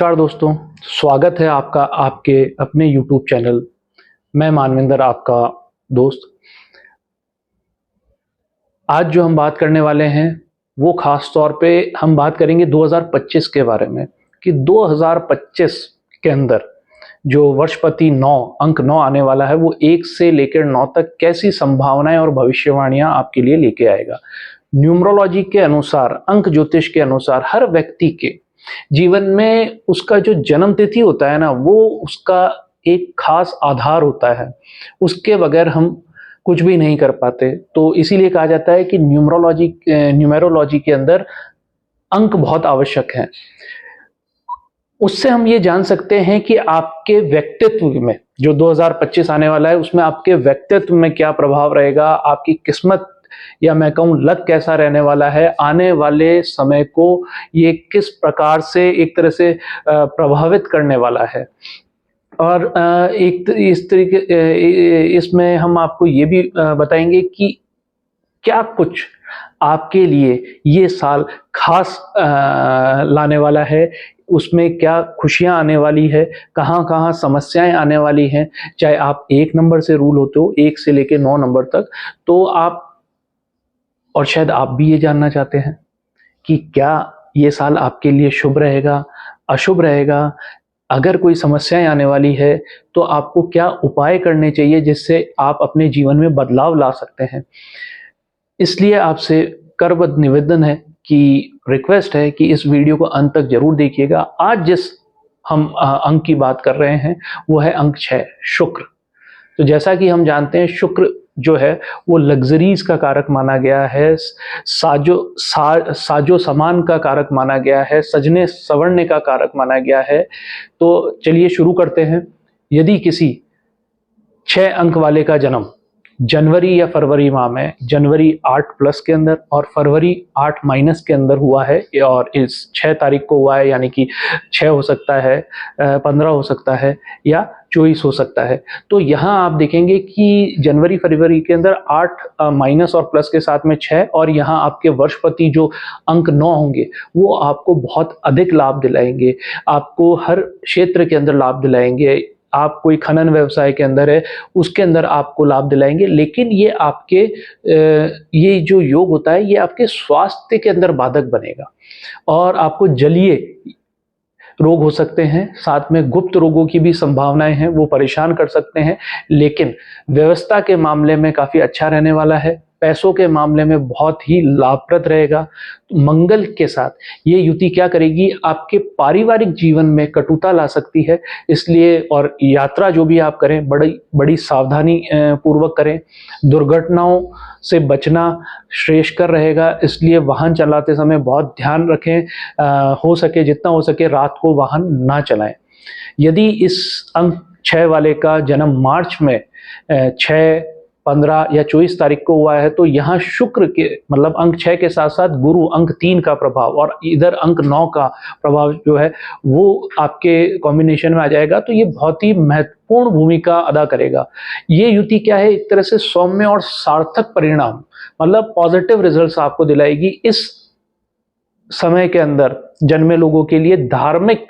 नमस्कार दोस्तों, स्वागत है आपका आपके अपने YouTube चैनल। मैं मानविंदर आपका दोस्त। आज जो हम बात करने वाले हैं वो खास तौर पे हम बात करेंगे 2025 के बारे में कि 2025 के अंदर जो वर्षपति 9 अंक 9 आने वाला है वो 1 से लेकर 9 तक कैसी संभावनाएं और भविष्यवाणियां आपके लिए लेके आएगा। न्यूमरोलॉजी के अनुसार, अंक ज्योतिष के अनुसार हर व्यक्ति के जीवन में उसका जो जन्म तिथि होता है ना, वो उसका एक खास आधार होता है। उसके बगैर हम कुछ भी नहीं कर पाते। तो इसीलिए कहा जाता है कि न्यूमेरोलॉजी के अंदर अंक बहुत आवश्यक हैं। उससे हम ये जान सकते हैं कि आपके व्यक्तित्व में जो 2025 आने वाला है उसमें आपके व्यक्तित्व में क्या प्रभाव रहेगा, आपकी किस्मत या मैं कहूँ लक कैसा रहने वाला है, आने वाले समय को ये किस प्रकार से एक तरह से प्रभावित करने वाला है। और इस तरीके इसमें हम आपको ये भी बताएंगे कि क्या कुछ आपके लिए ये साल खास लाने वाला है, उसमें क्या खुशियां आने वाली है, कहाँ-कहाँ समस्याएं आने वाली हैं। चाहे आप 1 नंबर से रूल होते हो, 1 से लेके 9 नंबर तक, तो आप और शायद आप भी ये जानना चाहते हैं कि क्या ये साल आपके लिए शुभ रहेगा, अशुभ रहेगा? अगर कोई समस्याएँ आने वाली है, तो आपको क्या उपाय करने चाहिए जिससे आप अपने जीवन में बदलाव ला सकते हैं? इसलिए आपसे करबद्ध निवेदन है कि रिक्वेस्ट है कि इस वीडियो को अंत तक ज़रूर देखिएगा। आज जिस हम अंक की बात कर रहे हैं, वो है अंक 6 शुक्र। तो जैसा कि हम जानते हैं शुक्र जो है वो लग्ज़रीज़ का कारक माना गया है, साजो सामान का कारक माना गया है, सजने-संवरने का कारक माना गया है। तो चलिए शुरू करते हैं। यदि किसी 6 अंक वाले का जन्म जनवरी या फरवरी माह में जनवरी 8 प्लस के अंदर और फरवरी 8 माइनस के अंदर हुआ है और इस 6 तारीख को हुआ है, यानी कि 6 हो सकता है, 15 हो सकता है या 24 हो सकता है। तो यहाँ आप देखेंगे कि जनवरी फरवरी के अंदर 8 माइनस और प्लस के साथ में 6 और यहाँ आपके वर्षपति जो अंक 9 होंगे वो आपको बहुत अधिक लाभ दिलाएंगे, आपको हर क्षेत्र के अंदर लाभ दिलाएंगे। आप कोई खनन व्यवसाय के अंदर है, उसके अंदर आपको लाभ दिलाएंगे, लेकिन ये आपके ये जो योग होता है ये आपके स्वास्थ्य के अंदर बाधक बनेगा और आपको जलीय रोग हो सकते हैं, साथ में गुप्त रोगों की भी संभावनाएं हैं, वो परेशान कर सकते हैं। लेकिन व्यवस्था के मामले में काफ़ी अच्छा रहने वाला है, पैसों के मामले में बहुत ही लाभप्रद रहेगा। मंगल के साथ ये युति क्या करेगी, आपके पारिवारिक जीवन में कटुता ला सकती है, इसलिए और यात्रा जो भी आप करें बड़ी बड़ी सावधानी पूर्वक करें। दुर्घटनाओं से बचना श्रेयस्कर रहेगा, इसलिए वाहन चलाते समय बहुत ध्यान रखें। हो सके जितना हो सके रात को वाहन ना चलाएं। यदि इस अंक 6 वाले का जन्म मार्च में 6, 15 या 24 तारीख को हुआ है, तो यहाँ शुक्र के मतलब अंक 6 के साथ साथ गुरु अंक 3 का प्रभाव और इधर अंक 9 का प्रभाव जो है वो आपके कॉम्बिनेशन में आ जाएगा। तो ये बहुत ही महत्वपूर्ण भूमिका अदा करेगा। ये युति क्या है, एक तरह से सौम्य और सार्थक परिणाम मतलब पॉजिटिव रिजल्ट्स आपको दिलाएगी। इस समय के अंदर जन्मे लोगों के लिए धार्मिक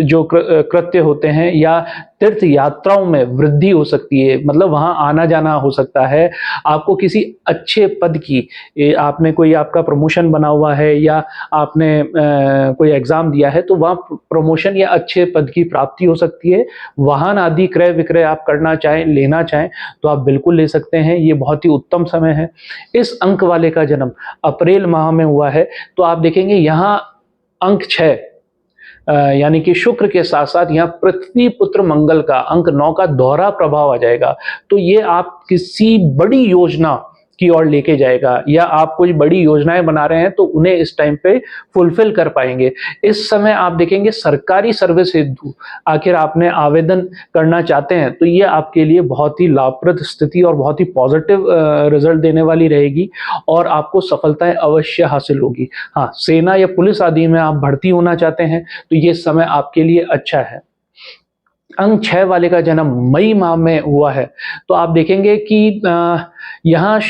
जो कृत्य होते हैं या तीर्थ यात्राओं में वृद्धि हो सकती है, मतलब वहाँ आना जाना हो सकता है। आपको किसी अच्छे पद की आपने कोई आपका प्रमोशन बना हुआ है या आपने कोई एग्ज़ाम दिया है, तो वहाँ प्रमोशन या अच्छे पद की प्राप्ति हो सकती है। वाहन आदि क्रय विक्रय आप करना चाहें, लेना चाहें तो आप बिल्कुल ले सकते हैं, ये बहुत ही उत्तम समय है। इस अंक वाले का जन्म अप्रैल माह में हुआ है, तो आप देखेंगे यहाँ अंक 6 यानी कि शुक्र के साथ साथ यहाँ पृथ्वी पुत्र मंगल का अंक 9 का दोहरा प्रभाव आ जाएगा। तो ये आप किसी बड़ी योजना की ओर लेके जाएगा या आप कोई बड़ी योजनाएं बना रहे हैं तो उन्हें इस टाइम पे फुलफिल कर पाएंगे। इस समय आप देखेंगे सरकारी सर्विस हेतु आखिर आपने आवेदन करना चाहते हैं तो ये आपके लिए बहुत ही लाभप्रद स्थिति और बहुत ही पॉजिटिव रिजल्ट देने वाली रहेगी और आपको सफलताएं अवश्य हासिल होगी। हाँ, सेना या पुलिस आदि में आप भर्ती होना चाहते हैं तो ये समय आपके लिए अच्छा है। अंक 6 वाले का जन्म मई माह में हुआ है, तो आप देखेंगे कि यहाँ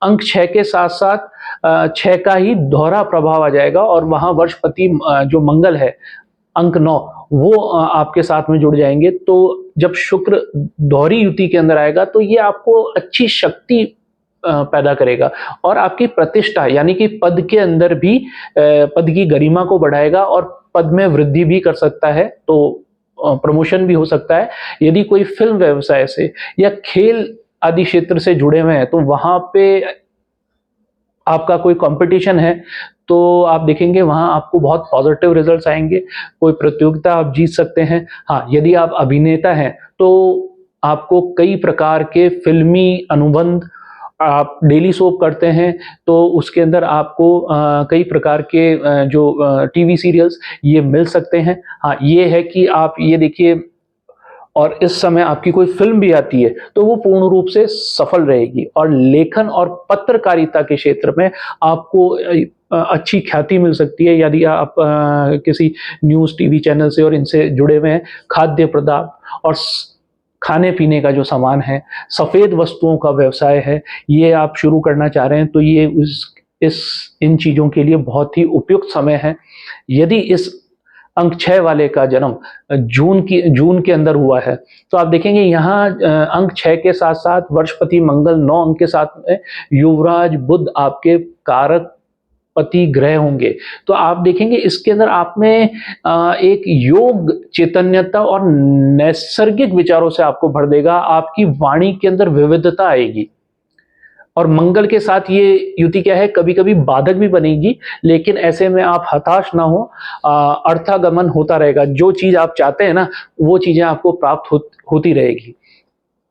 अंक 6 के साथ साथ 6 का ही दोहरा प्रभाव आ जाएगा और वहाँ वर्षपति जो मंगल है अंक 9 वो आपके साथ में जुड़ जाएंगे। तो जब शुक्र दोहरी युति के अंदर आएगा तो ये आपको अच्छी शक्ति पैदा करेगा और आपकी प्रतिष्ठा यानी कि पद के अंदर भी पद की गरिमा को बढ़ाएगा और पद में वृद्धि भी कर सकता है, तो प्रमोशन भी हो सकता है। यदि कोई फिल्म व्यवसाय से या खेल आदि क्षेत्र से जुड़े हुए हैं तो वहां पे आपका कोई कंपटीशन है तो आप देखेंगे वहां आपको बहुत पॉजिटिव रिजल्ट्स आएंगे, कोई प्रतियोगिता आप जीत सकते हैं। हाँ, यदि आप अभिनेता हैं तो आपको कई प्रकार के फिल्मी अनुबंध, आप डेली सोप करते हैं तो उसके अंदर आपको कई प्रकार के जो टीवी सीरियल्स ये मिल सकते हैं। हाँ, ये है कि आप ये देखिए, और इस समय आपकी कोई फिल्म भी आती है तो वो पूर्ण रूप से सफल रहेगी। और लेखन और पत्रकारिता के क्षेत्र में आपको अच्छी ख्याति मिल सकती है यदि आप किसी न्यूज़ टीवी चैनल से और इनसे जुड़े हुए हैं। खाद्य पदार्थ और खाने पीने का जो सामान है, सफ़ेद वस्तुओं का व्यवसाय है, ये आप शुरू करना चाह रहे हैं तो ये इस इन चीज़ों के लिए बहुत ही उपयुक्त समय है। यदि इस अंक 6 वाले का जन्म जून के अंदर हुआ है तो आप देखेंगे यहाँ अंक 6 के साथ साथ वर्षपति मंगल 9 अंक के साथ में युवराज बुध आपके कारक पति ग्रह होंगे। तो आप देखेंगे इसके अंदर आप में एक योग चैतन्यता और नैसर्गिक विचारों से आपको भर देगा। आपकी वाणी के अंदर विविधता आएगी और मंगल के साथ ये युति क्या है, कभी कभी बाधक भी बनेगी, लेकिन ऐसे में आप हताश ना हो, अर्थागमन होता रहेगा। जो चीज आप चाहते हैं ना वो चीजें आपको प्राप्त होती रहेगी।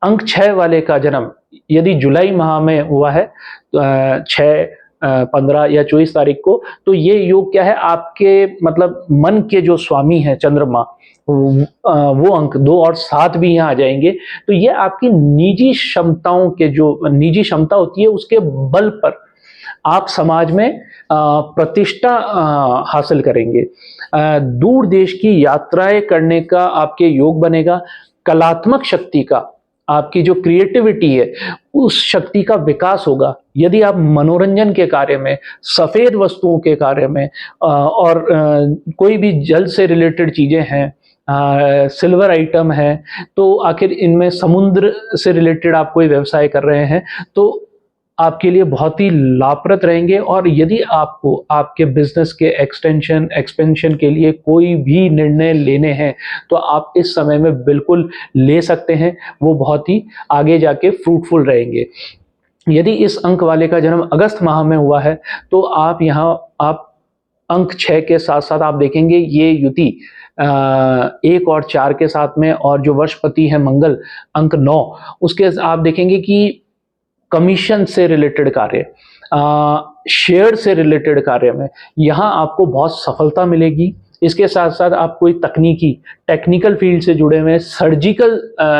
अंक 6 वाले का जन्म यदि जुलाई माह में हुआ है 6, 15 या 24 तारीख को, तो ये योग क्या है, आपके मतलब मन के जो स्वामी है चंद्रमा, वो अंक 2 और 7 भी यहाँ आ जाएंगे। तो ये आपकी निजी क्षमताओं के जो निजी क्षमता होती है उसके बल पर आप समाज में प्रतिष्ठा हासिल करेंगे। दूर देश की यात्राएं करने का आपके योग बनेगा। कलात्मक शक्ति का, आपकी जो क्रिएटिविटी है उस शक्ति का विकास होगा। यदि आप मनोरंजन के कार्य में, सफेद वस्तुओं के कार्य में और कोई भी जल से रिलेटेड चीजें हैं, सिल्वर आइटम है, तो आखिर इनमें समुद्र से रिलेटेड आप कोई व्यवसाय कर रहे हैं तो आपके लिए बहुत ही लाभप्रद रहेंगे। और यदि आपको आपके बिजनेस के एक्सपेंशन के लिए कोई भी निर्णय लेने हैं तो आप इस समय में बिल्कुल ले सकते हैं, वो बहुत ही आगे जाके फ्रूटफुल रहेंगे। यदि इस अंक वाले का जन्म अगस्त माह में हुआ है तो आप अंक 6 के साथ साथ आप देखेंगे ये युति 1 और 4 के साथ में, और जो वर्षपति है मंगल अंक 9, उसके आप देखेंगे कि कमीशन से रिलेटेड कार्य, शेयर से रिलेटेड कार्य में यहाँ आपको बहुत सफलता मिलेगी। इसके साथ साथ आप कोई टेक्निकल फील्ड से जुड़े हुए हैं, सर्जिकल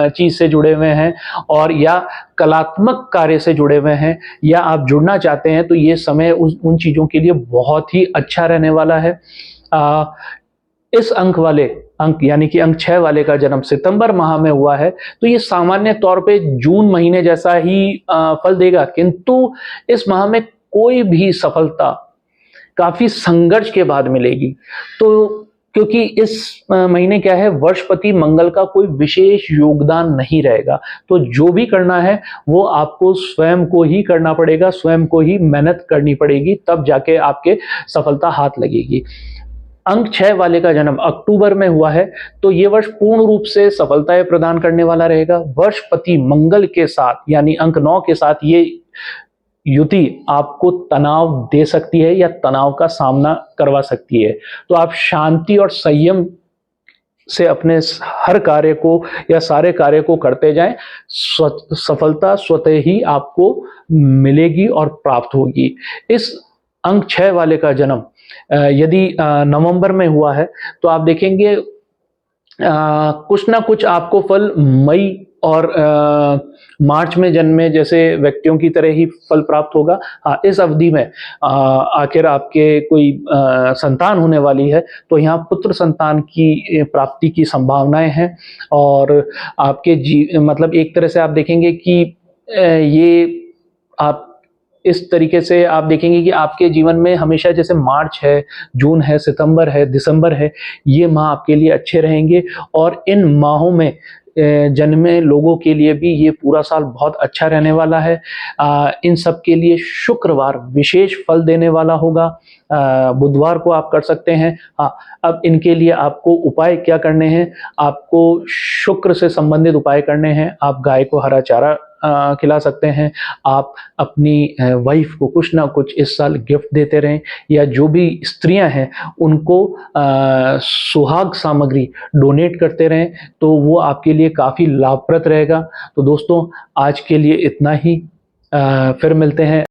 चीज से जुड़े हुए हैं और या कलात्मक कार्य से जुड़े हुए हैं या आप जुड़ना चाहते हैं तो ये समय उन चीजों के लिए बहुत ही अच्छा रहने वाला है। इस अंक यानी कि अंक 6 वाले का जन्म सितंबर माह में हुआ है तो ये सामान्य तौर पे जून महीने जैसा ही फल देगा, किंतु इस माह में कोई भी सफलता काफी संघर्ष के बाद मिलेगी। तो क्योंकि इस महीने क्या है, वर्षपति मंगल का कोई विशेष योगदान नहीं रहेगा, तो जो भी करना है वो आपको स्वयं को ही करना पड़ेगा, स्वयं को ही मेहनत करनी पड़ेगी, तब जाके आपके सफलता हाथ लगेगी। अंक 6 वाले का जन्म अक्टूबर में हुआ है तो ये वर्ष पूर्ण रूप से सफलताएं प्रदान करने वाला रहेगा। वर्षपति मंगल के साथ यानी अंक 9 के साथ ये युति आपको तनाव दे सकती है या तनाव का सामना करवा सकती है, तो आप शांति और संयम से अपने हर कार्य को या सारे कार्य को करते जाएं, सफलता स्वतः ही आपको मिलेगी और प्राप्त होगी। इस अंक 6 वाले का जन्म यदि नवंबर में हुआ है तो आप देखेंगे कुछ ना कुछ आपको फल मई और मार्च में जन्मे जैसे व्यक्तियों की तरह ही फल प्राप्त होगा। हाँ, इस अवधि में आखिर आपके कोई संतान होने वाली है तो यहाँ पुत्र संतान की प्राप्ति की संभावनाएं हैं और आपके मतलब एक तरह से आप देखेंगे कि ये आप इस तरीके से आप देखेंगे कि आपके जीवन में हमेशा जैसे मार्च है, जून है, सितंबर है, दिसंबर है, ये माह आपके लिए अच्छे रहेंगे और इन माहों में जन्मे लोगों के लिए भी ये पूरा साल बहुत अच्छा रहने वाला है। इन सब के लिए शुक्रवार विशेष फल देने वाला होगा। बुधवार को आप कर सकते हैं। हाँ, अब इनके लिए आपको उपाय क्या करने हैं? आपको शुक्र से संबंधित उपाय करने हैं। आप गाय को हरा चारा खिला सकते हैं। आप अपनी वाइफ को कुछ ना कुछ इस साल गिफ्ट देते रहें, या जो भी स्त्रियां हैं उनको सुहाग सामग्री डोनेट करते रहें, तो वो आपके लिए काफ़ी लाभप्रद रहेगा। तो दोस्तों, आज के लिए इतना ही। फिर मिलते हैं।